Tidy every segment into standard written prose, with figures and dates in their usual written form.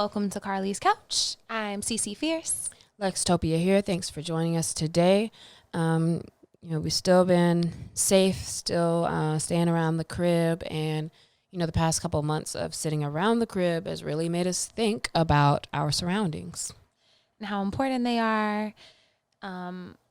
Welcome to Carlie's Couch. I'm Cece Fierce. Lextopia here. Thanks for joining us today. We've still been safe, still staying around the crib, and the past couple of months of sitting around the crib has really made us think about our surroundings And how important they are.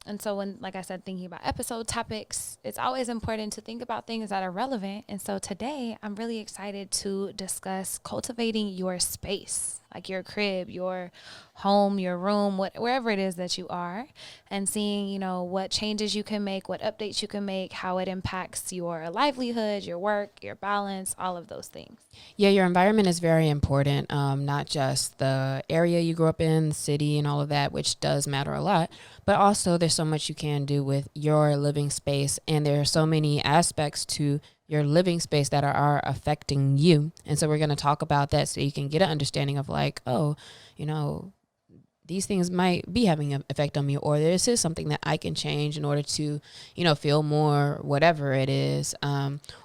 And so when, like I said, thinking about episode topics, it's always important to think about things that are relevant. And so today I'm really excited to discuss cultivating your space, like your crib, your home, your room, wherever it is that you are, and seeing, what changes you can make, what updates you can make, how it impacts your livelihood, your work, your balance, all of those things. Yeah, your environment is very important, not just the area you grew up in, the city and all of that, which does matter a lot, but also there's so much you can do with your living space. And there are so many aspects to your living space that are affecting you. And so we're going to talk about that so you can get an understanding of these things might be having an effect on me, or this is something that I can change in order to, feel more, whatever it is,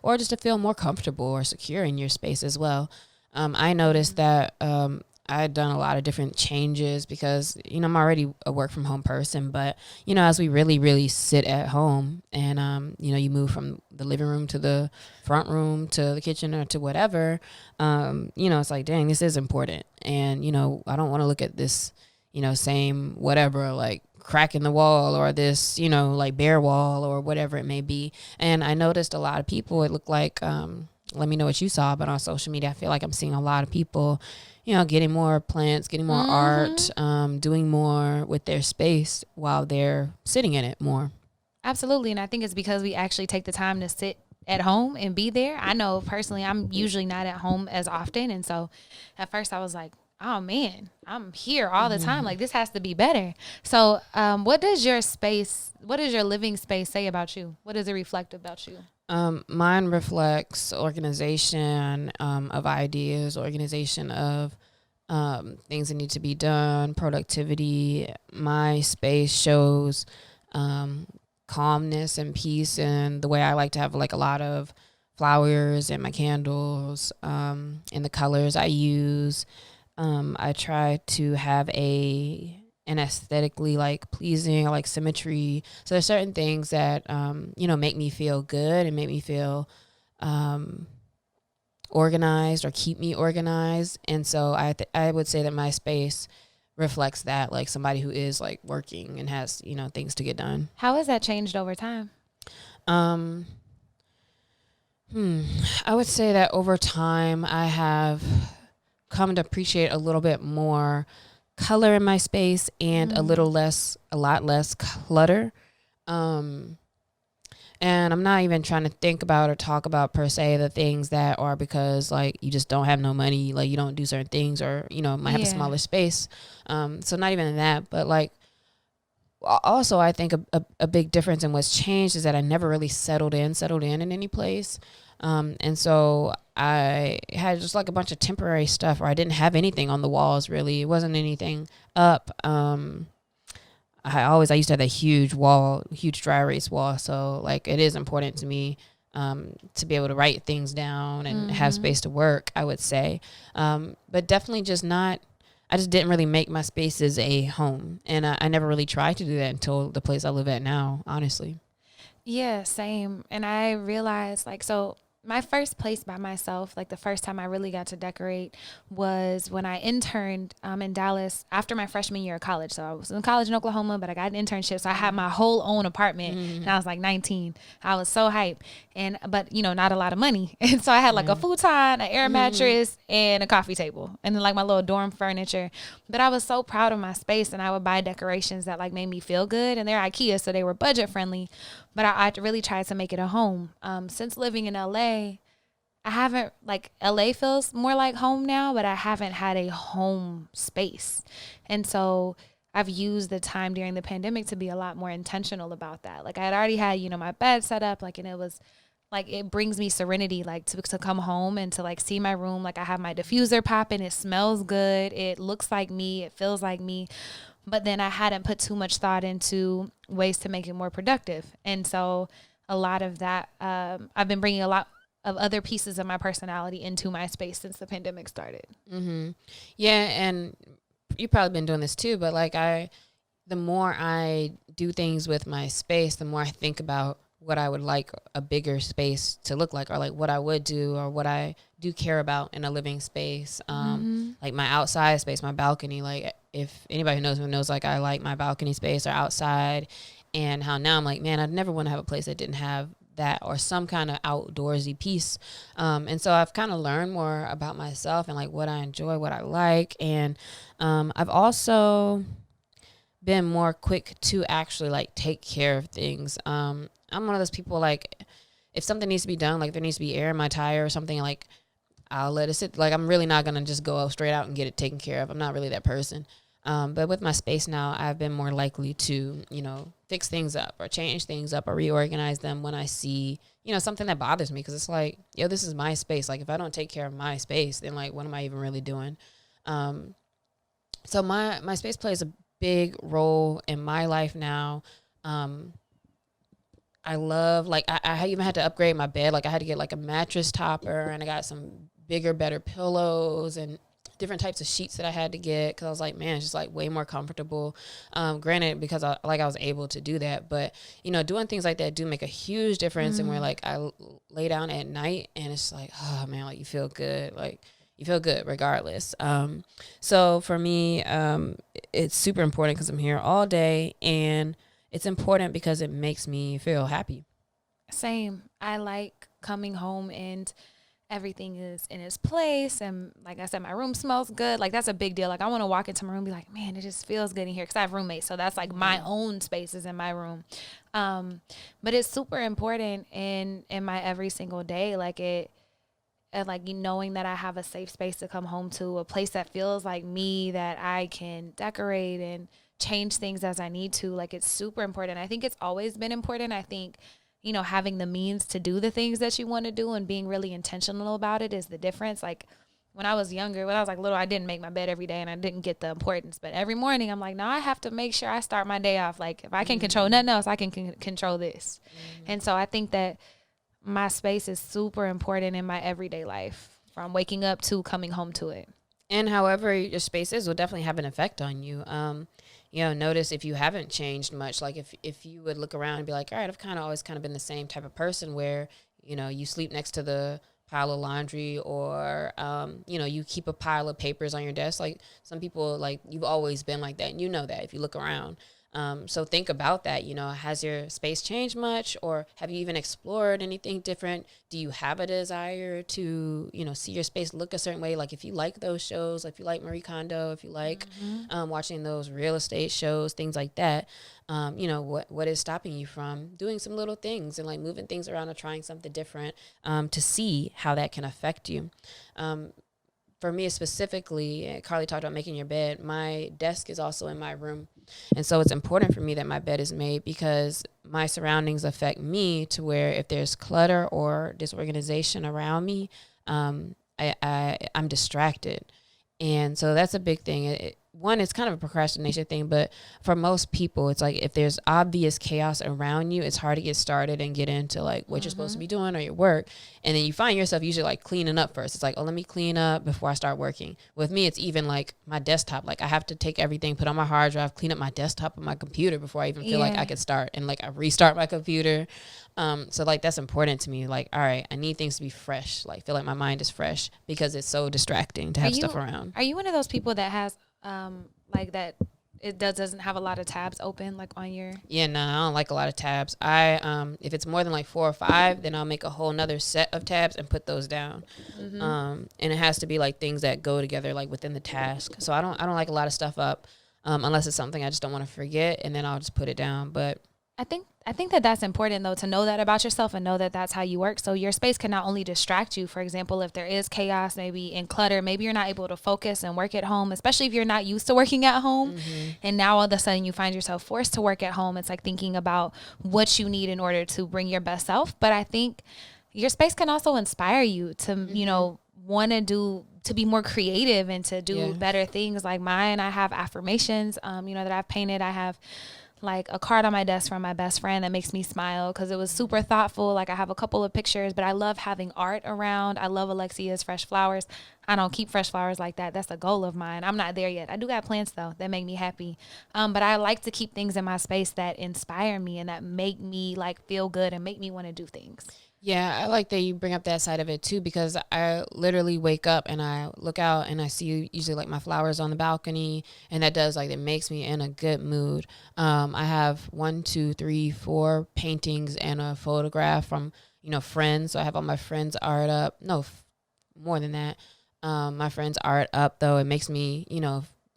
or just to feel more comfortable or secure in your space as well. I noticed that I had done a lot of different changes because, I'm already a work from home person, but, as we really, really sit at home and, you move from the living room to the front room to the kitchen or to whatever, it's like, dang, this is important. And, I don't want to look at this, same whatever, like crack in the wall or this, like bare wall or whatever it may be. And I noticed a lot of people, it looked like, let me know what you saw, but on social media, I feel like I'm seeing a lot of people, getting more plants, getting more art, doing more with their space while they're sitting in it more. Absolutely. And I think it's because we actually take the time to sit at home and be there. I know personally, I'm usually not at home as often. And so at first I was like, oh man, I'm here all the time. Like this has to be better. So what does your living space say about you? What does it reflect about you? Mine reflects organization of ideas, organization of things that need to be done, productivity. My space shows calmness and peace, and the way I like to have like a lot of flowers and my candles and the colors I use. I try to have an aesthetically like pleasing, like symmetry. So there's certain things that make me feel good and make me feel organized or keep me organized. And so I would say that my space reflects that, like somebody who is like working and has things to get done. How has that changed over time? I would say that over time I have come to appreciate a little bit more color in my space and a lot less clutter. And I'm not even trying to think about or talk about per se the things that are because like you just don't have no money, like you don't do certain things, or might have a smaller space. So not even that, but like also I think a big difference in what's changed is that I never really settled in any place. And so I had just like a bunch of temporary stuff, or I didn't have anything on the walls really. It wasn't anything up. I used to have a huge dry erase wall. So like it is important to me to be able to write things down and have space to work, I would say. But definitely I just didn't really make my spaces a home. And I never really tried to do that until the place I live at now, honestly. Yeah, same. And I realized my first place by myself, like the first time I really got to decorate was when I interned in Dallas after my freshman year of college. So I was in college in Oklahoma, but I got an internship. So I had my whole own apartment and I was like 19. I was so hyped but not a lot of money. And so I had like a futon, an air mattress and a coffee table and then like my little dorm furniture. But I was so proud of my space and I would buy decorations that like made me feel good, and they're IKEA. So they were budget friendly, but I really tried to make it a home. Since living in LA, I haven't, like, LA feels more like home now, but I haven't had a home space. And so I've used the time during the pandemic to be a lot more intentional about that. Like I had already had, my bed set up, like, and it was like, it brings me serenity, like to come home and to like see my room. Like I have my diffuser popping. It smells good. It looks like me. It feels like me. But then I hadn't put too much thought into ways to make it more productive. And so a lot of that, I've been bringing a lot of other pieces of my personality into my space since the pandemic started. Mm-hmm. Yeah, and you've probably been doing this too, but like the more I do things with my space, the more I think about what I would like a bigger space to look like, or like what I would do, or what I do care about in a living space. Like my outside space, my balcony. Like if anybody who knows me knows, like I like my balcony space or outside, and how now I'm like, man, I'd never want to have a place that didn't have that or some kind of outdoorsy piece. And so I've kind of learned more about myself and like what I enjoy, what I like. And I've also been more quick to actually like take care of things. I'm one of those people, like if something needs to be done, like there needs to be air in my tire or something, like I'll let it sit. Like I'm really not going to just go straight out and get it taken care of. I'm not really that person. But with my space now, I've been more likely to, fix things up or change things up or reorganize them when I see, something that bothers me. Cause it's like, this is my space. Like if I don't take care of my space, then like, what am I even really doing? So my space plays a big role in my life now. I love, like, I even had to upgrade my bed. Like I had to get like a mattress topper, and I got some bigger, better pillows and different types of sheets that I had to get, because I was like, man, it's just like way more comfortable. Granted, because I was able to do that, but doing things like that do make a huge difference. And where like I lay down at night and it's like, oh man, like you feel good, like you feel good regardless. So for me, it's super important because I'm here all day, and it's important because it makes me feel happy. Same. I like coming home and everything is in its place, and like I said, my room smells good. Like that's a big deal. Like I want to walk into my room and be like, man, it just feels good in here, because I have roommates, so that's like my own spaces in my room. But it's super important in my every single day. Like it, like knowing that I have a safe space to come home to, a place that feels like me, that I can decorate and change things as I need to. Like it's super important. I think it's always been important. I think having the means to do the things that you want to do and being really intentional about it is the difference. Like when I was younger, when I was like little, I didn't make my bed every day and I didn't get the importance. But every morning I'm like, no, I have to make sure I start my day off. Like if I can control nothing else, I can control this. And so I think that my space is super important in my everyday life, from waking up to coming home to it. And however your space is will definitely have an effect on you. Notice if you haven't changed much, like if you would look around and be like, all right, I've kind of always kind of been the same type of person where, you sleep next to the pile of laundry, or, you keep a pile of papers on your desk. Like some people, like you've always been like that. And that if you look around. So think about that. Has your space changed much, or have you even explored anything different? Do you have a desire to, see your space look a certain way? Like if you like those shows, like if you like Marie Kondo, if you like watching those real estate shows, things like that, what is stopping you from doing some little things and like moving things around or trying something different to see how that can affect you? For me specifically, Carlie talked about making your bed. My desk is also in my room. And so it's important for me that my bed is made, because my surroundings affect me, to where if there's clutter or disorganization around me, I'm distracted. And so that's a big thing. One, it's kind of a procrastination thing, but for most people, it's like if there's obvious chaos around you, it's hard to get started and get into like what you're supposed to be doing or your work. And then you find yourself usually like cleaning up first. It's like, oh, let me clean up before I start working. With me, it's even like my desktop. Like I have to take everything, put on my hard drive, clean up my desktop and my computer before I even feel like I could start, and like I restart my computer. So like that's important to me. Like, all right, I need things to be fresh. Like feel like my mind is fresh, because it's so distracting to have stuff around. Are you one of those people that has like that it doesn't have a lot of tabs open, like on your? Yeah, no, I don't like a lot of tabs. I if it's more than like 4 or 5, then I'll make a whole nother set of tabs and put those down. And it has to be like things that go together, like within the task. So I don't like a lot of stuff up, unless it's something I just don't want to forget, and then I'll just put it down. But I think that that's important, though, to know that about yourself and know that that's how you work. So your space can not only distract you. For example, if there is chaos, maybe in clutter, maybe you're not able to focus and work at home, especially if you're not used to working at home. And now all of a sudden you find yourself forced to work at home. It's like thinking about what you need in order to bring your best self. But I think your space can also inspire you to, want to be more creative and to do better things. Like mine, I have affirmations, that I've painted. I have like a card on my desk from my best friend that makes me smile because it was super thoughtful. Like I have a couple of pictures, but I love having art around. I love Alexia's fresh flowers. I don't keep fresh flowers like that. That's a goal of mine. I'm not there yet. I do got plants though that make me happy. But I like to keep things in my space that inspire me and that make me like feel good and make me want to do things. Yeah, I like that you bring up that side of it too, because I literally wake up and I look out and I see usually like my flowers on the balcony, and that does like, it makes me in a good mood. I have 1, 2, 3, 4 paintings and a photograph from, friends. So I have all my friends' art up. No, more than that. My friends' art up though. It makes me,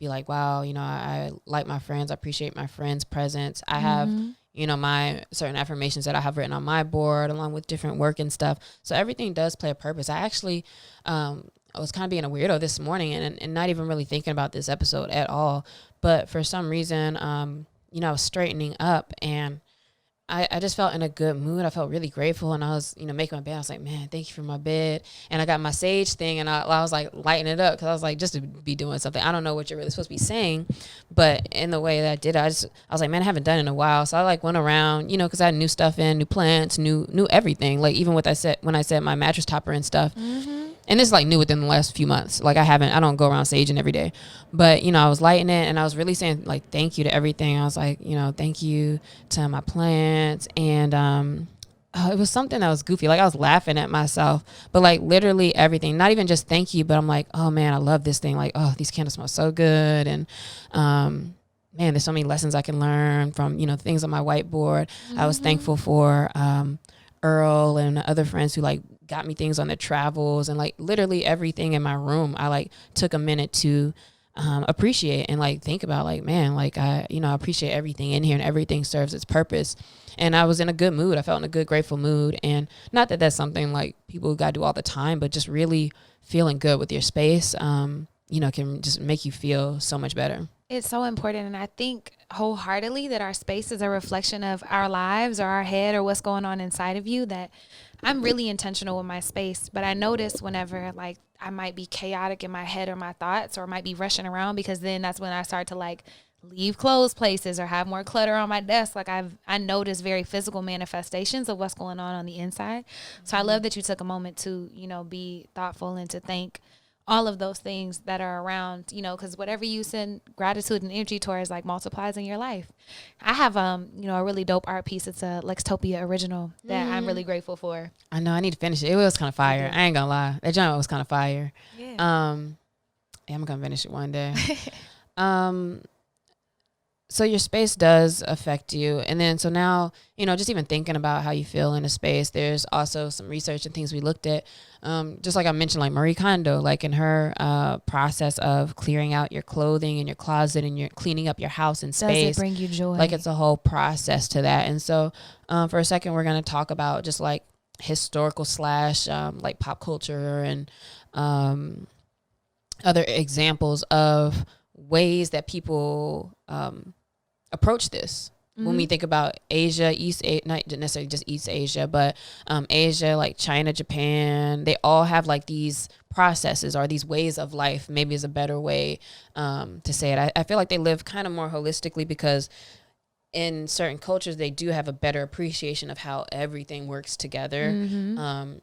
be like, wow, I like my friends. I appreciate my friends' presence. I have my certain affirmations that I have written on my board along with different work and stuff. So everything does play a purpose. I actually, I was kind of being a weirdo this morning and not even really thinking about this episode at all. But for some reason, I was straightening up and I just felt in a good mood. I felt really grateful, and I was, making my bed. I was like, man, thank you for my bed. And I got my sage thing, and I was like lighting it up because I was like, just to be doing something. I don't know what you're really supposed to be saying, but in the way that I did, I was like, man, I haven't done it in a while. So I like went around, because I had new stuff in, new plants, new everything. Like even when I set my mattress topper and stuff. Mm-hmm. And this is like new within the last few months. Like I don't go around saging every day, but I was lighting it and I was really saying like, thank you to everything. I was like, thank you to my plants. And, it was something that was goofy. Like I was laughing at myself, but like literally everything, not even just thank you, but I'm like, oh man, I love this thing. Like, oh, these candles smell so good. And, man, there's so many lessons I can learn from, things on my whiteboard. Mm-hmm. I was thankful for, Earl and other friends who like got me things on their travels, and like literally everything in my room I like took a minute to appreciate and like think about, like, man, like I appreciate everything in here and everything serves its purpose. And I was in a good mood. I felt in a good, grateful mood. And not that that's something like people got to do all the time, but just really feeling good with your space can just make you feel so much better. It's so important. And I think wholeheartedly that our space is a reflection of our lives or our head or what's going on inside of you. That I'm really intentional with my space, but I notice whenever like I might be chaotic in my head or my thoughts, or might be rushing around, because then that's when I start to like leave closed places or have more clutter on my desk. Like I notice very physical manifestations of what's going on the inside. So I love that you took a moment to, be thoughtful and to thank all of those things that are around, because whatever you send gratitude and energy towards like multiplies in your life. I have, a really dope art piece. It's a Lextopia original that I'm really grateful for. I know I need to finish it. It was kind of fire. I ain't gonna lie. That joint was kind of fire. Yeah. I'm gonna finish it one day. So your space does affect you. And then, so now, just even thinking about how you feel in a space, there's also some research and things we looked at. Just like I mentioned, like Marie Kondo, like in her process of clearing out your clothing in your closet and you're cleaning up your house and space. Does it bring you joy? Like it's a whole process to that. And so for a second, we're going to talk about just like historical / like pop culture and other examples of ways that people approach this. When we think about Asia, not necessarily just East Asia, but Asia, like China, Japan, they all have like these processes or these ways of life, maybe is a better way to say it. I feel like they live kind of more holistically, because in certain cultures, they do have a better appreciation of how everything works together,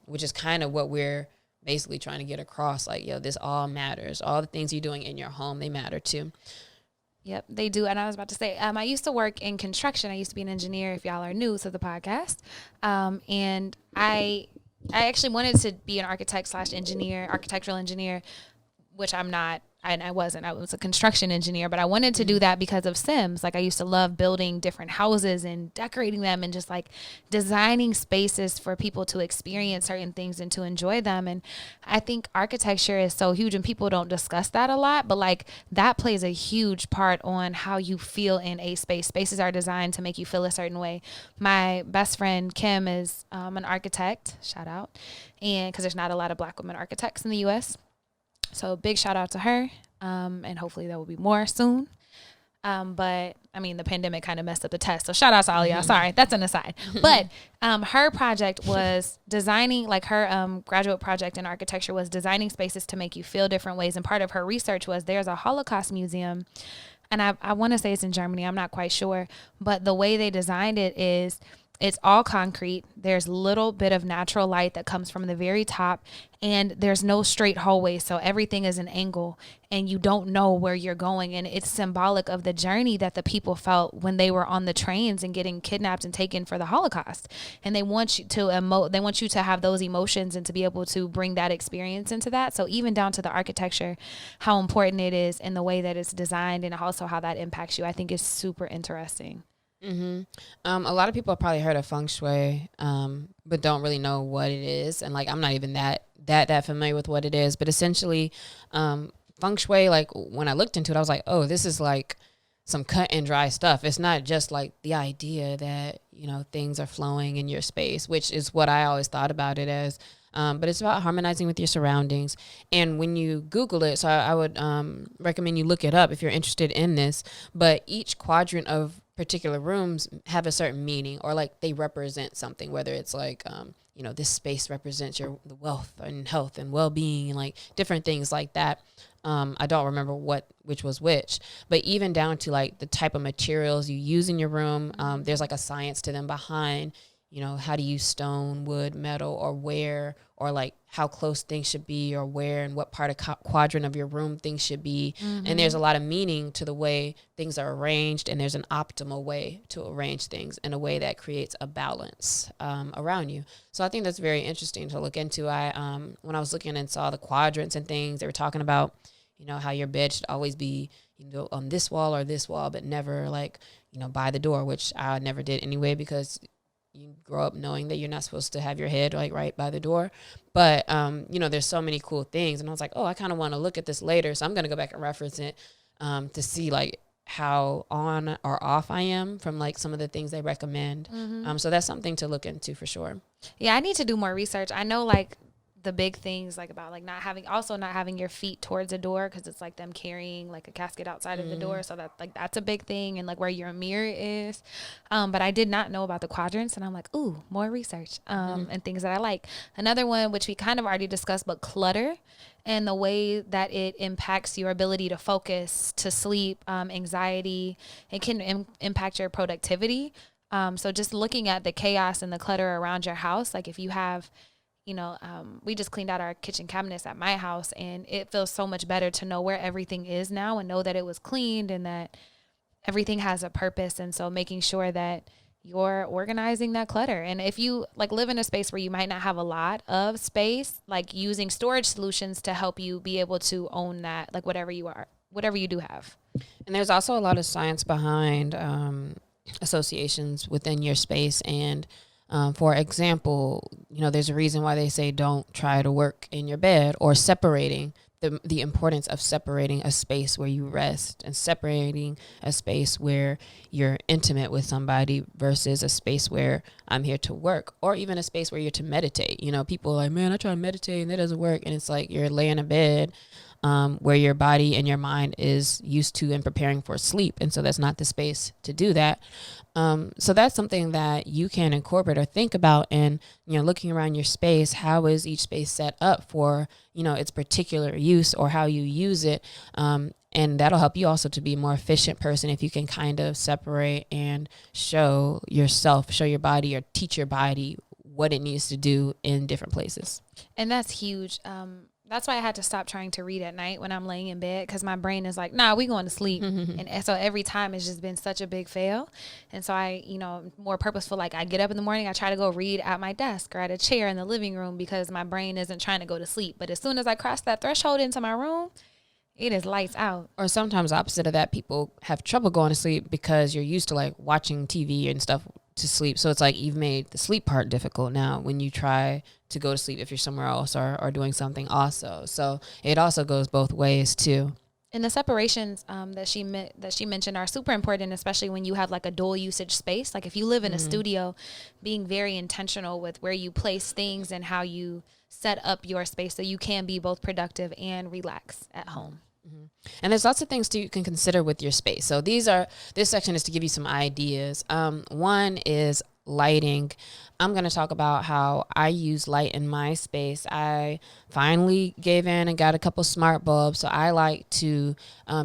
which is kind of what we're basically trying to get across. Like, this all matters. All the things you're doing in your home, they matter too. Yep, they do. And I was about to say, I used to work in construction. I used to be an engineer, if y'all are new to the podcast. And I actually wanted to be an architect / engineer, architectural engineer, which I'm not. I wasn't. I was a construction engineer, but I wanted to do that because of Sims. Like I used to love building different houses and decorating them and just like designing spaces for people to experience certain things and to enjoy them. And I think architecture is so huge, and people don't discuss that a lot, but like that plays a huge part on how you feel in a space. Spaces are designed to make you feel a certain way. My best friend Kim is an architect, shout out, and because there's not a lot of Black women architects in the U.S., so big shout out to her, and hopefully there will be more soon. But I mean, the pandemic kind of messed up the test. So shout out to all y'all. Sorry, that's an aside. But her project was designing, like her graduate project in architecture was designing spaces to make you feel different ways. And part of her research was there's a Holocaust museum and I want to say it's in Germany. I'm not quite sure, but the way they designed it is it's all concrete. There's little bit of natural light that comes from the very top, and there's no straight hallway, so everything is an angle, and you don't know where you're going. And it's symbolic of the journey that the people felt when they were on the trains and getting kidnapped and taken for the Holocaust. And they want you to emote. They want you to have those emotions and to be able to bring that experience into that. So even down to the architecture, how important it is, and the way that it's designed, and also how that impacts you, I think is super interesting. Mm-hmm. A lot of people have probably heard of feng shui, but don't really know what it is. And like, I'm not even that familiar with what it is, but essentially, feng shui, like when I looked into it, I was like, oh, this is like some cut and dry stuff. It's not just like the idea that, you know, things are flowing in your space, which is what I always thought about it as. But it's about harmonizing with your surroundings. And when you Google it, so I would recommend you look it up if you're interested in this. But each quadrant of particular rooms have a certain meaning, or like they represent something, whether it's like, you know, this space represents the wealth and health and well-being, and like different things like that. I don't remember which was which, but even down to like the type of materials you use in your room, there's like a science to them behind, you know, how to use stone, wood, metal, or where, or like how close things should be, or where and what part of quadrant of your room things should be. Mm-hmm. And there's a lot of meaning to the way things are arranged, and there's an optimal way to arrange things in a way that creates a balance around you. So I think that's very interesting to look into. When I was looking and saw the quadrants and things, they were talking about, you know, how your bed should always be, you know, on this wall or this wall, but never like, you know, by the door, which I never did anyway, because you grow up knowing that you're not supposed to have your head like right by the door. But, you know, there's so many cool things. And I was like, oh, I kind of want to look at this later. So I'm going to go back and reference it to see like how on or off I am from like some of the things they recommend. Mm-hmm. So that's something to look into for sure. Yeah, I need to do more research. I know like the big things like about like not having your feet towards a door, because it's like them carrying like a casket outside of the door, so that like that's a big thing, and like where your mirror is, but I did not know about the quadrants, and I'm like, ooh, more research and things that I like. Another one which we kind of already discussed, but clutter and the way that it impacts your ability to focus, to sleep, anxiety. It can impact your productivity. So just looking at the chaos and the clutter around your house, like if you have, you know, we just cleaned out our kitchen cabinets at my house, and it feels so much better to know where everything is now and know that it was cleaned and that everything has a purpose. And so making sure that you're organizing that clutter. And if you like live in a space where you might not have a lot of space, like using storage solutions to help you be able to own that, like whatever you do have. And there's also a lot of science behind associations within your space. And for example, you know, there's a reason why they say don't try to work in your bed, or separating the importance of separating a space where you rest and separating a space where you're intimate with somebody versus a space where I'm here to work, or even a space where you're to meditate. You know, people are like, man, I try to meditate and that doesn't work. And it's like you're laying in bed where your body and your mind is used to and preparing for sleep. And so that's not the space to do that. So that's something that you can incorporate or think about. And, you know, looking around your space, how is each space set up for, you know, its particular use or how you use it. And that'll help you also to be a more efficient person if you can kind of separate and show your body, or teach your body what it needs to do in different places. And that's huge. That's why I had to stop trying to read at night when I'm laying in bed, because my brain is like, nah, we going to sleep. And so every time it's just been such a big fail. And so I, you know, more purposeful, like I get up in the morning, I try to go read at my desk or at a chair in the living room, because my brain isn't trying to go to sleep. But as soon as I cross that threshold into my room, it is lights out. Or sometimes opposite of that, people have trouble going to sleep because you're used to like watching TV and stuff to sleep. So it's like you've made the sleep part difficult now when you try to go to sleep if you're somewhere else or doing something also. So it also goes both ways too. And the separations that she mentioned are super important, especially when you have like a dual usage space. Like if you live in a studio, being very intentional with where you place things and how you set up your space so you can be both productive and relax at home. And there's lots of things you can consider with your space. So this section is to give you some ideas. One is lighting. I'm going to talk about how I use light in my space. I finally gave in and got a couple smart bulbs. So I like to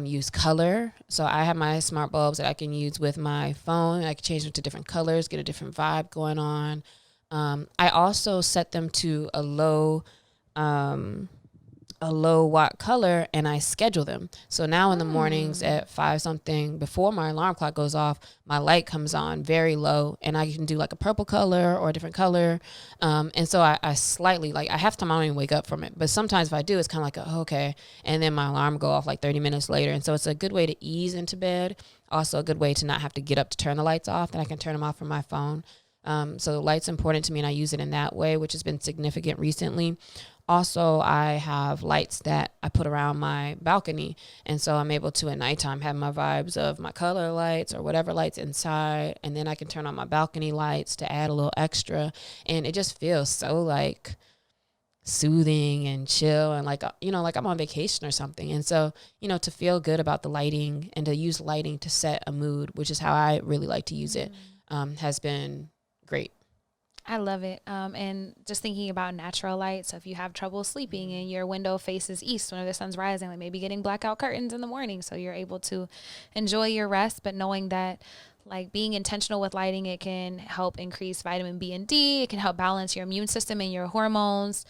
use color. So I have my smart bulbs that I can use with my phone. I can change them to different colors, get a different vibe going on. I also set them to a low watt color, and I schedule them. So now in the mornings at 5 something, before my alarm clock goes off, my light comes on very low, and I can do like a purple color or a different color. And so I slightly, like, I have time I don't even wake up from it. But sometimes if I do, it's kind of like, oh, okay. And then my alarm go off like 30 minutes later. And so it's a good way to ease into bed. Also a good way to not have to get up to turn the lights off, and I can turn them off from my phone. So light's important to me, and I use it in that way, which has been significant recently. Also, I have lights that I put around my balcony. And so I'm able to, at nighttime, have my vibes of my color lights or whatever lights inside. And then I can turn on my balcony lights to add a little extra. And it just feels so like soothing and chill, and like, like I'm on vacation or something. And so, to feel good about the lighting and to use lighting to set a mood, which is how I really like to use it, has been great. I love it. And just thinking about natural light. So if you have trouble sleeping and your window faces east when the sun's rising, like maybe getting blackout curtains in the morning so you're able to enjoy your rest, but knowing that like being intentional with lighting, it can help increase vitamin B and D. It can help balance your immune system and your hormones.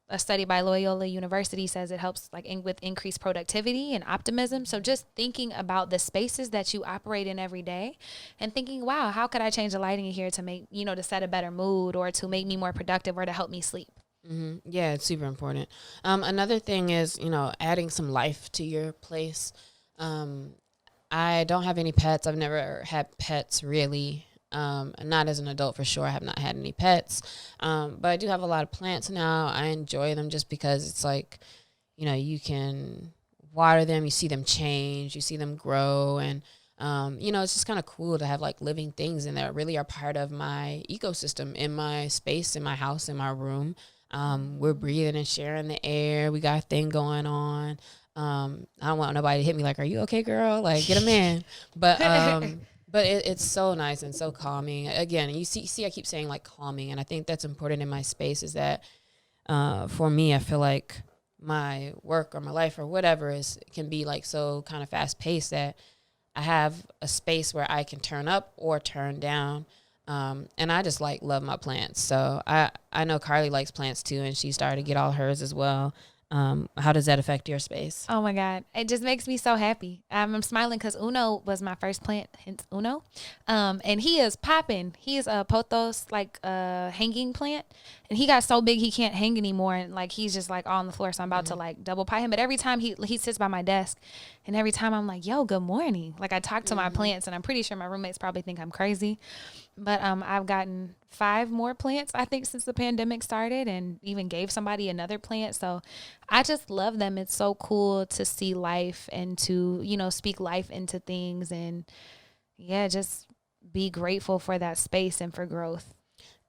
A study by Loyola University says it helps like with increased productivity and optimism. So just thinking about the spaces that you operate in every day and thinking, wow, how could I change the lighting in here to make, to set a better mood or to make me more productive or to help me sleep? Mm-hmm. Yeah, it's super important. Another thing is, adding some life to your place. I don't have any pets. I've never had pets really. Not as an adult for sure. I have not had any pets. But I do have a lot of plants now. I enjoy them just because it's like, you can water them, you see them change, you see them grow. And, it's just kind of cool to have like living things in there that really are part of my ecosystem, in my space, in my house, in my room. We're breathing and sharing the air. We got a thing going on. I don't want nobody to hit me like, are you okay, girl? Like, get a man. But it's so nice and so calming. Again, you see, I keep saying like calming, and I think that's important in my space. Is that for me, I feel like my work or my life or whatever can be like so kind of fast paced that I have a space where I can turn up or turn down. And I just love my plants. So I know Carlie likes plants too, and she started to get all hers as well. How does that affect your space? Oh my God. It just makes me so happy. I'm smiling because Uno was my first plant, hence Uno. And he is popping. He is a pothos, like a hanging plant. And he got so big he can't hang anymore. And like he's just like on the floor. So I'm about to like double pie him. But every time he sits by my desk, and every time I'm like, yo, good morning. Like I talk to my plants, and I'm pretty sure my roommates probably think I'm crazy. But I've gotten 5 more plants, I think, since the pandemic started, and even gave somebody another plant. So I just love them. It's so cool to see life and to, speak life into things, and yeah, just be grateful for that space and for growth.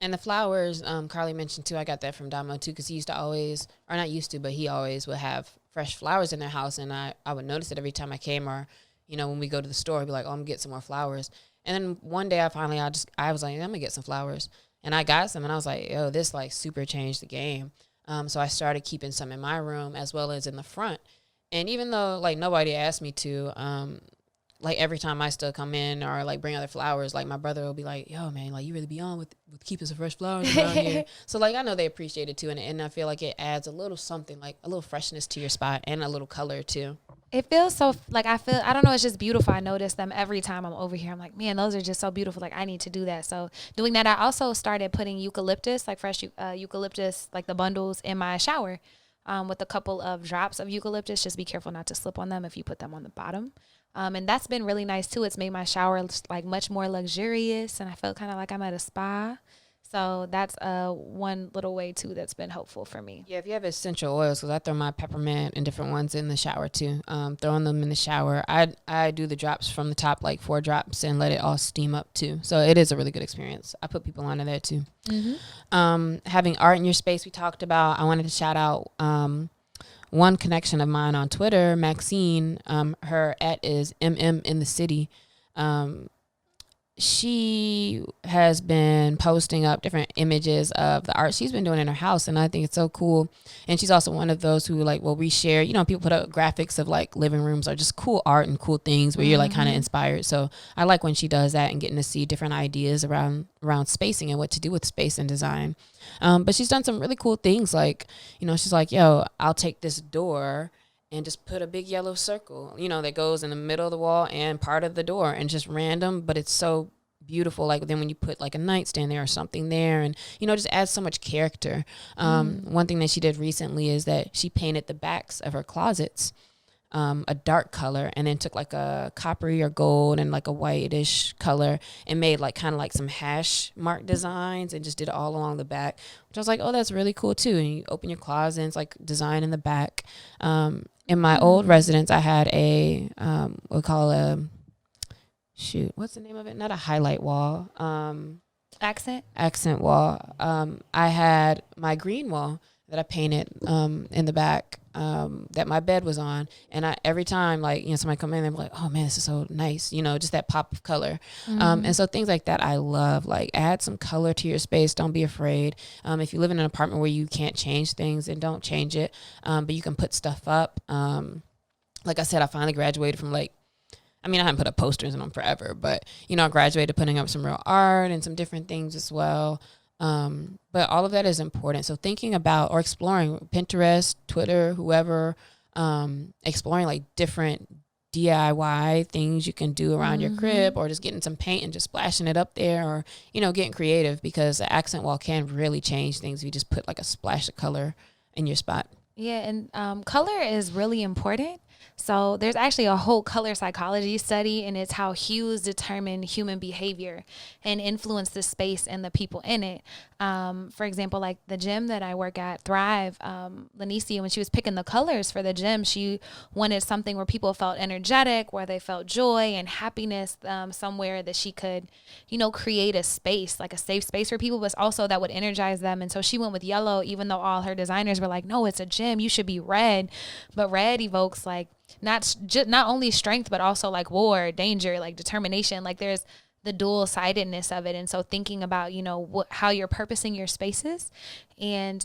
And the flowers, Carlie mentioned too, I got that from Damo too, because he used to always, or not used to, but he always would have fresh flowers in their house. And I would notice it every time I came, or, when we go to the store, I'd be like, oh, I'm going to get some more flowers. And then one day I was like, I'm going to get some flowers. And I got some, and I was like, yo, this like super changed the game. So I started keeping some in my room as well as in the front. And even though like nobody asked me to, like every time I still come in or like bring other flowers, like my brother will be like, yo man, like you really be on with keeping some fresh flowers around here. So like I know they appreciate it too. And I feel like it adds a little something, like a little freshness to your spot and a little color too. It feels so like I don't know, it's just beautiful. I notice them every time I'm over here. I'm like, man, those are just so beautiful. Like I need to do that. So doing that, I also started putting eucalyptus, like fresh eucalyptus, like the bundles in my shower, with a couple of drops of eucalyptus. Just be careful not to slip on them if you put them on the bottom. And that's been really nice too. It's made my shower like much more luxurious, and I felt kind of like I'm at a spa. So that's one little way too that's been helpful for me. Yeah, if you have essential oils, because I throw my peppermint and different ones in the shower too. Throwing them in the shower, I do the drops from the top, like 4 drops, and let it all steam up too. So it is a really good experience. I put people onto there too. Mm-hmm. Having art in your space, we talked about. I wanted to shout out one connection of mine on Twitter, Maxine. Her @ is MM in the city. she has been posting up different images of the art she's been doing in her house, and I think it's so cool. And she's also one of those who like will reshare, people put up graphics of like living rooms or just cool art and cool things where you're like kind of inspired. So I like when she does that and getting to see different ideas around spacing and what to do with space and design. But she's done some really cool things, like, she's like, yo, I'll take this door and just put a big yellow circle, that goes in the middle of the wall and part of the door, and just random, but it's so beautiful. Like then when you put like a nightstand there or something there, and, just adds so much character. One thing that she did recently is that she painted the backs of her closets a dark color, and then took like a coppery or gold and like a whitish color and made like kind of like some hash mark designs and just did it all along the back, which I was like, oh, that's really cool too. And you open your closet and it's like design in the back. In my old residence, I had a we'll call a what's the name of it? Not a highlight wall. Accent wall. I had my green wall that I painted in the back that my bed was on, and every time like somebody come in, they're like, oh man, this is so nice, just that pop of color. And so things like that I love. Like add some color to your space. Don't be afraid. If you live in an apartment where you can't change things, then don't change it, but you can put stuff up. Like I said, I finally graduated from I haven't put up posters in them forever, but I graduated putting up some real art and some different things as well. But all of that is important. So thinking about or exploring Pinterest, Twitter, whoever, exploring like different DIY things you can do around your crib, or just getting some paint and just splashing it up there, or, getting creative, because the accent wall can really change things if you just put like a splash of color in your spot. Yeah, and color is really important. So there's actually a whole color psychology study, and it's how hues determine human behavior and influence the space and the people in it. For example, like the gym that I work at, Thrive, Lanicia, when she was picking the colors for the gym, she wanted something where people felt energetic, where they felt joy and happiness, somewhere that she could, create a space, like a safe space for people, but also that would energize them. And so she went with yellow, even though all her designers were like, no, it's a gym, you should be red. But red evokes like not only strength, but also like war, danger, like determination. Like there's the dual sidedness of it. And so thinking about, how you're purposing your spaces and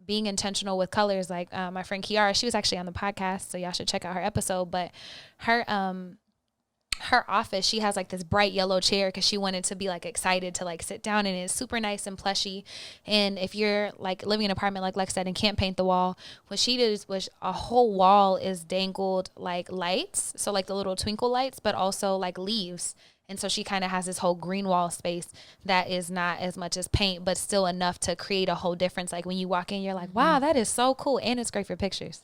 being intentional with colors. Like my friend Kiara, she was actually on the podcast, so y'all should check out her episode. But her office, she has like this bright yellow chair because she wanted to be like excited to like sit down, and it's super nice and plushy. And if you're like living in an apartment, like Lex said, and can't paint the wall, what she did was a whole wall is dangled like lights, so like the little twinkle lights, but also like leaves. And so she kind of has this whole green wall space that is not as much as paint, but still enough to create a whole difference. Like when you walk in, you're like, wow, that is so cool. And it's great for pictures.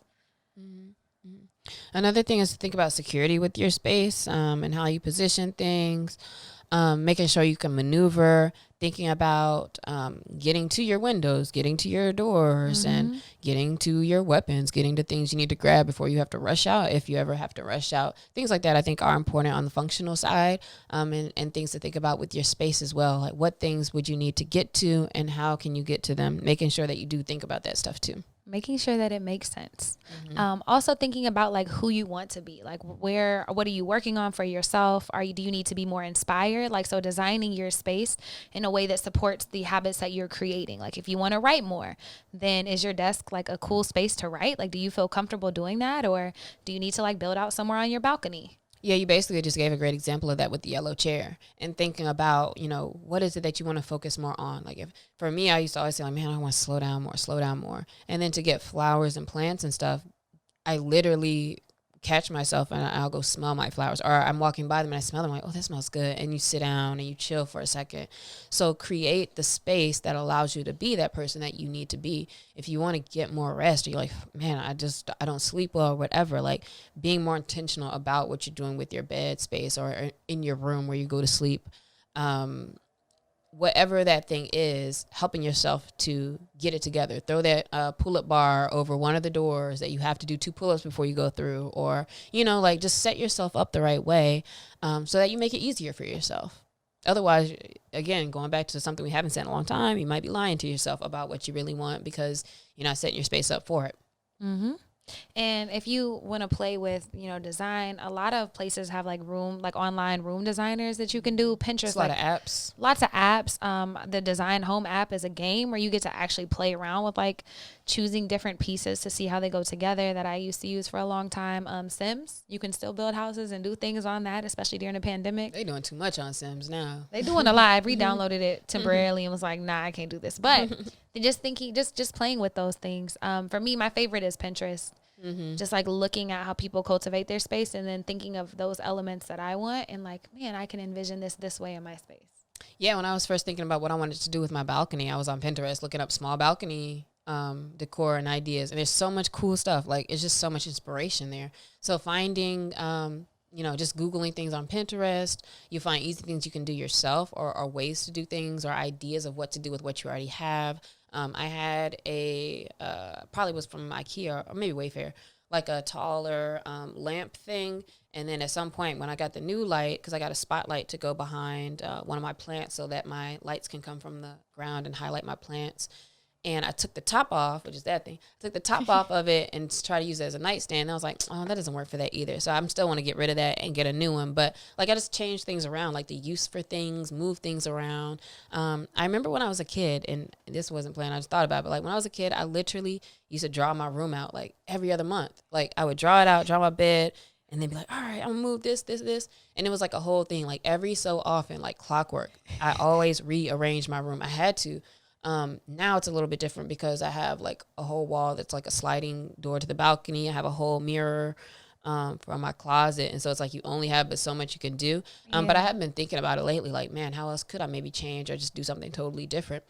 Another thing is to think about security with your space, and how you position things, making sure you can maneuver, thinking about getting to your windows, getting to your doors, and getting to your weapons, getting to things you need to grab before you have to rush out, if you ever have to rush out. Things like that I think are important on the functional side, and things to think about with your space as well. Like what things would you need to get to and how can you get to them? Making sure that you do think about that stuff too. Making sure that it makes sense. Also thinking about like who you want to be, like what are you working on for yourself? Do you need to be more inspired? Like, so designing your space in a way that supports the habits that you're creating. Like if you want to write more, then is your desk like a cool space to write? Like, do you feel comfortable doing that? Or do you need to like build out somewhere on your balcony? Yeah, you basically just gave a great example of that with the yellow chair, and thinking about, what is it that you want to focus more on? Like for me, I used to always say like, man, I want to slow down more. And then to get flowers and plants and stuff, I literally catch myself and I'll go smell my flowers, or I'm walking by them and I smell them like, oh, that smells good. And you sit down and you chill for a second. So create the space that allows you to be that person that you need to be. If you want to get more rest, or you're like, man, I don't sleep well or whatever, like being more intentional about what you're doing with your bed space or in your room where you go to sleep. Whatever that thing is, helping yourself to get it together. Throw that pull-up bar over one of the doors that you have to do 2 pull-ups before you go through, or, like just set yourself up the right way, so that you make it easier for yourself. Otherwise, again, going back to something we haven't said in a long time, you might be lying to yourself about what you really want because you're not setting your space up for it. And if you want to play with, design, a lot of places have like online room designers that you can do. It's Pinterest, a lot like of apps. lots of apps. The Design Home app is a game where you get to actually play around with like choosing different pieces to see how they go together, that I used to use for a long time. Sims, you can still build houses and do things on that, especially during the pandemic. They doing too much on Sims now. They doing a lot. I re-downloaded it temporarily and was like, nah, I can't do this. But just thinking, just playing with those things. For me, my favorite is Pinterest. Just like looking at how people cultivate their space and then thinking of those elements that I want and like, man, I can envision this way in my space. Yeah, when I was first thinking about what I wanted to do with my balcony, I was on Pinterest looking up small balcony decor and ideas. And there's so much cool stuff. Like, it's just so much inspiration there. So finding, just Googling things on Pinterest, you find easy things you can do yourself or ways to do things or ideas of what to do with what you already have. I had probably was from IKEA or maybe Wayfair, like a taller lamp thing. And then at some point when I got the new light, because I got a spotlight to go behind one of my plants so that my lights can come from the ground and highlight my plants. And I took the top off, which is that thing. I took the top off of it and try to use it as a nightstand. And I was like, oh, that doesn't work for that either. So I'm still want to get rid of that and get a new one. But like I just change things around, like the use for things, move things around. I remember when I was a kid, and this wasn't planned, I just thought about it. But like when I was a kid, I literally used to draw my room out like every other month. Like I would draw it out, draw my bed, and then be like, all right, I'm gonna move this. And it was like a whole thing, like every so often, like clockwork. I always rearrange my room. I had to. Now it's a little bit different because I have like a whole wall that's like a sliding door to the balcony. I have a whole mirror for my closet. And so it's like you only have but so much you can do. But I have been thinking about it lately, like, man, how else could I maybe change or just do something totally different?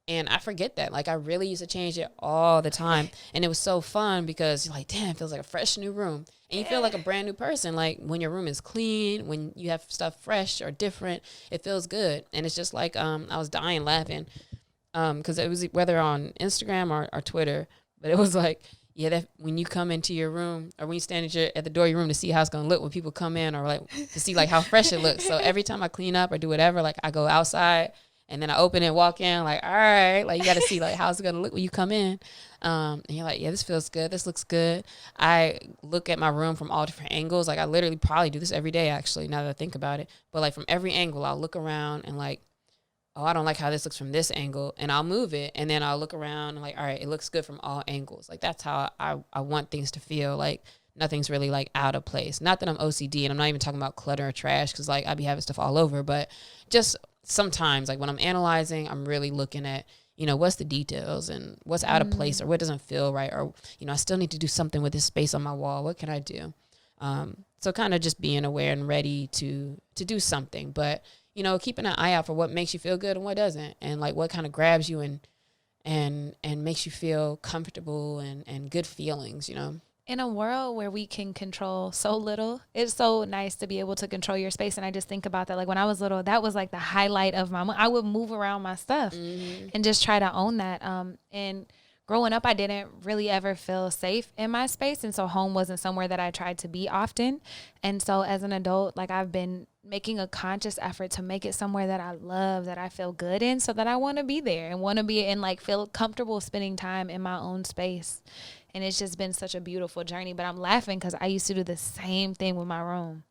And I forget that. Like I really used to change it all the time. And it was so fun because you're like, damn, it feels like a fresh new room. And you feel like a brand new person. Like when your room is clean, when you have stuff fresh or different, it feels good. And it's just like I was dying laughing. Because it was whether on Instagram or Twitter, but it was like, yeah, that when you come into your room or when you stand at the door of your room to see how it's going to look when people come in or like to see like how fresh it looks. So every time I clean up or do whatever, like I go outside and then I open it, walk in like, all right, like you got to see like how's it going to look when you come in. And you're like, yeah, this feels good. This looks good. I look at my room from all different angles. Like I literally probably do this every day, actually, now that I think about it. But like from every angle, I'll look around and like, oh, I don't like how this looks from this angle, and I'll move it, and then I'll look around and like, all right, it looks good from all angles. Like that's how I want things to feel. Like nothing's really like out of place. Not that I'm OCD, and I'm not even talking about clutter or trash because like I be having stuff all over, but just sometimes like when I'm analyzing, I'm really looking at, what's the details and what's out of place or what doesn't feel right, or I still need to do something with this space on my wall. What can I do? So kind of just being aware and ready to do something, but keeping an eye out for what makes you feel good and what doesn't, and like what kind of grabs you and makes you feel comfortable and good feelings, In a world where we can control so little, it's so nice to be able to control your space. And I just think about that. Like when I was little, that was like the highlight of I would move around my stuff and just try to own that. And growing up, I didn't really ever feel safe in my space. And so home wasn't somewhere that I tried to be often. And so as an adult, like I've been making a conscious effort to make it somewhere that I love, that I feel good in, so that I want to be there and want to be and like feel comfortable spending time in my own space. And it's just been such a beautiful journey. But I'm laughing because I used to do the same thing with my room.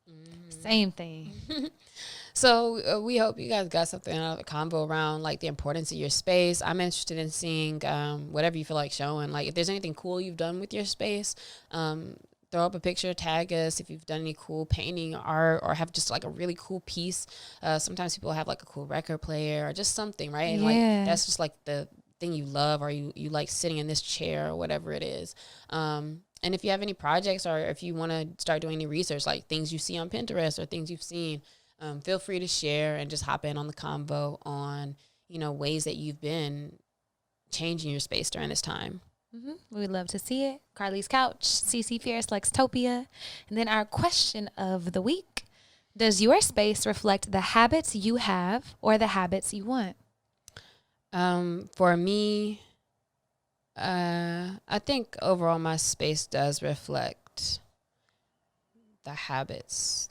Same thing. So we hope you guys got something out of the convo around like the importance of your space. I'm interested in seeing whatever you feel like showing. Like if there's anything cool you've done with your space, throw up a picture, tag us if you've done any cool painting, art, or have just like a really cool piece. Sometimes people have like a cool record player or just something, right? And like that's just like the thing you love, or you like sitting in this chair or whatever it is. And if you have any projects or if you want to start doing any research, like things you see on Pinterest or things you've seen, feel free to share and just hop in on the convo on, ways that you've been changing your space during this time. We would love to see it. Carlie's Couch, CC Fierce, Lextopia. And then our question of the week: does your space reflect the habits you have or the habits you want? For me, I think overall my space does reflect the habits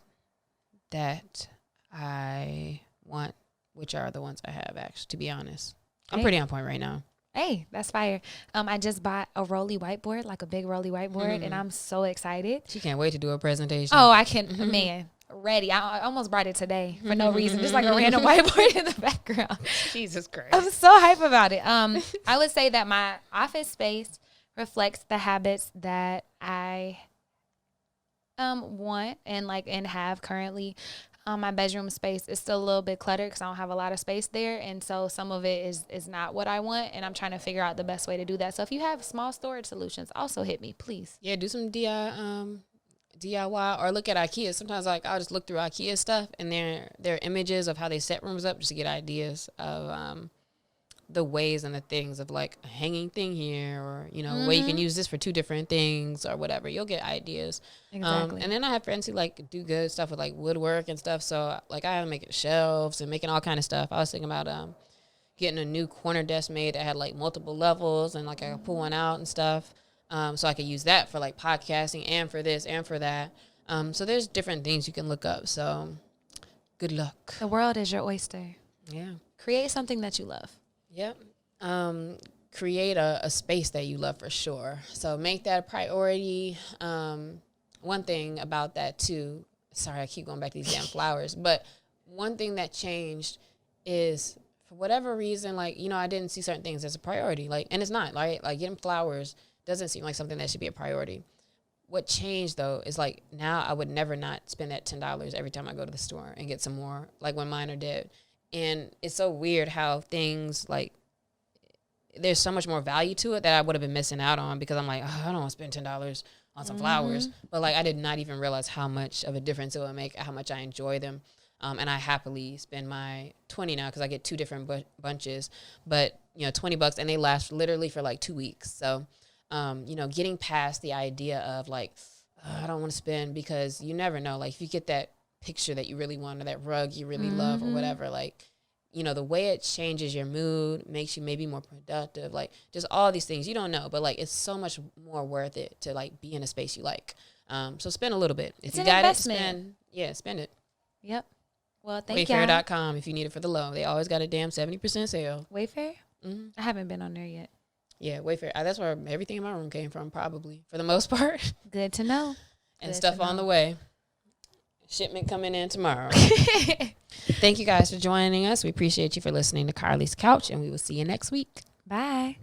that I want, which are the ones I have, actually, to be honest. I'm pretty on point right now. Hey, that's fire. I just bought a rolly whiteboard, like a big rolly whiteboard, and I'm so excited. She can't wait to do a presentation. Oh, I can, man, ready. I almost brought it today for no reason, just like a random whiteboard in the background. Jesus Christ. I'm so hype about it. I would say that my office space reflects the habits that I want and have currently. My bedroom space is still a little bit cluttered because I don't have a lot of space there, and so some of it is not what I want, and I'm trying to figure out the best way to do that. So if you have small storage solutions, also hit me, please. Yeah, do some DIY or look at IKEA. Sometimes like I'll just look through IKEA stuff and there are images of how they set rooms up just to get ideas of the ways and the things of like a hanging thing here, or where you can use this for two different things or whatever. You'll get ideas. Exactly. And then I have friends who like do good stuff with like woodwork and stuff. So like I am making shelves and making all kind of stuff. I was thinking about getting a new corner desk made that had like multiple levels and like I could pull one out and stuff. So I could use that for like podcasting and for this and for that. So there's different things you can look up. So good luck. The world is your oyster. Yeah. Create something that you love. Yep. Create a space that you love for sure. So make that a priority. One thing about that too, sorry, I keep going back to these damn flowers, but one thing that changed is for whatever reason, like, I didn't see certain things as a priority. Like, and it's not, right? Like getting flowers doesn't seem like something that should be a priority. What changed though is like now I would never not spend that $10 every time I go to the store and get some more, like when mine are dead. And it's so weird how things like there's so much more value to it that I would have been missing out on because I'm like, I don't want to spend $10 on some flowers. But like I did not even realize how much of a difference it would make, how much I enjoy them. And I happily spend my $20 now because I get two different bunches, but $20 and they last literally for like 2 weeks. So, getting past the idea of like, I don't want to spend, because you never know. Like if you get that picture that you really want or that rug you really love or whatever, like, the way it changes your mood, makes you maybe more productive, like just all these things you don't know, but like it's so much more worth it to like be in a space you like. So spend a little bit. If It's you an got investment. spend it. Yep. Well, thank you. Wayfair.com if you need it for the low. They always got a damn 70% sale. Wayfair? I haven't been on there yet. Yeah, Wayfair. That's where everything in my room came from, probably, for the most part. Good to know. And Good stuff to on know. the way. Shipment coming in tomorrow. Thank you guys for joining us. We appreciate you for listening to Carlie's Couch, and we will see you next week. Bye.